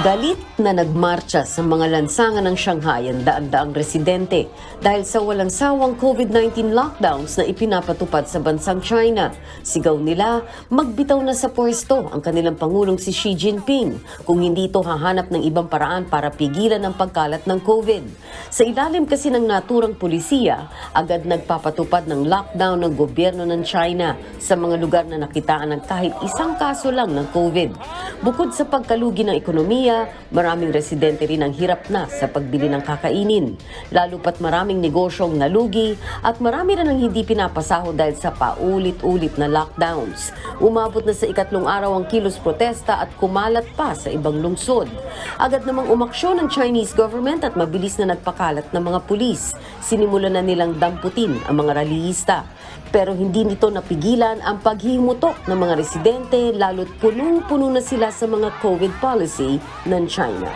Galit na nagmarcha sa mga lansangan ng Shanghai ang daan-daang residente dahil sa walang sawang COVID-19 lockdowns na ipinapatupad sa bansang China. Sigaw nila, magbitaw na sa pwesto ang kanilang Pangulong si Xi Jinping kung hindi ito hahanap ng ibang paraan para pigilan ang pagkalat ng COVID. Sa ilalim kasi ng naturang pulisiya, agad nagpapatupad ng lockdown ng gobyerno ng China sa mga lugar na nakitaan ng kahit isang kaso lang ng COVID. Bukod sa pagkalugi ng ekonomiya, maraming residente rin ang hirap na sa pagbili ng kakainin. Lalo pat maraming negosyong nalugi at marami rin ang hindi pinapasahod dahil sa paulit-ulit na lockdowns. Umabot na sa ikatlong araw ang kilos protesta at kumalat pa sa ibang lungsod. Agad namang umaksyon ng Chinese government at mabilis na nagpakalat ng mga pulis. Sinimulan na nilang damputin ang mga rallyista. Pero hindi nito napigilan ang paghimutok ng mga residente lalo't punong-puno na sila sa mga COVID policy ng China.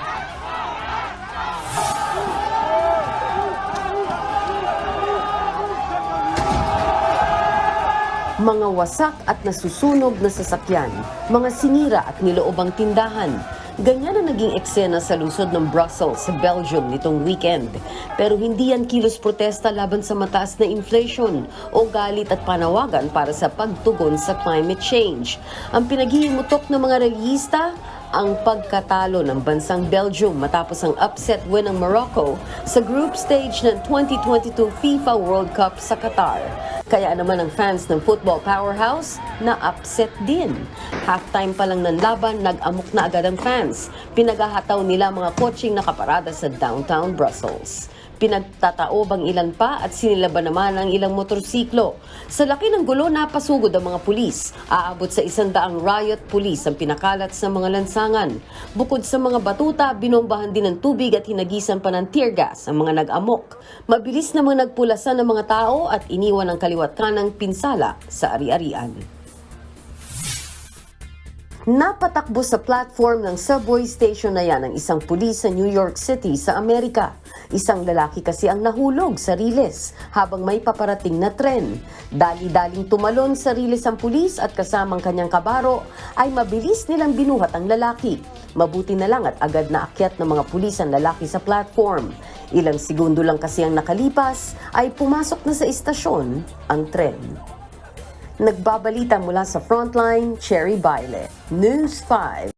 Mga wasak at nasusunog na sasakyan, mga sinira at niloobang tindahan. Ganyan ang naging eksena sa lungsod ng Brussels sa Belgium nitong weekend. Pero hindi yan kilos protesta laban sa mataas na inflation o galit at panawagan para sa pagtugon sa climate change. Ang pinaghihimutok ng mga rallyista, ang pagkatalo ng bansang Belgium matapos ang upset win ng Morocco sa group stage ng 2022 FIFA World Cup sa Qatar. Kaya naman ang fans ng football powerhouse na upset din. Halftime pa lang ng laban, nag-amok na agad ang fans. Pinaghahataw nila mga kotseng nakaparada sa downtown Brussels. Pinagtataob ang ilan pa at sinilaban naman ang ilang motorsiklo. Sa laki ng gulo, napasugod ang mga pulis. Aabot sa 100 riot police ang pinakalat sa mga lansangan. Bukod sa mga batuta, binombahan din ng tubig at hinagisan pa ng tear gas ang mga nag-amok. Mabilis namang nagpulasan ng mga tao at iniwan ang kaliwat kanang pinsala sa ari-arian. Napatakbo sa platform ng subway station na yan ang isang pulis sa New York City sa Amerika. Isang lalaki kasi ang nahulog sa riles habang may paparating na tren. Dali-daling tumalon sa riles ang pulis at kasamang kanyang kabaro ay mabilis nilang binuhat ang lalaki. Mabuti na lang at agad na akyat ng mga pulis ang lalaki sa platform. Ilang segundo lang kasi ang nakalipas ay pumasok na sa istasyon ang tren. Nagbabalita mula sa Frontline, Cherry Baile, News 5.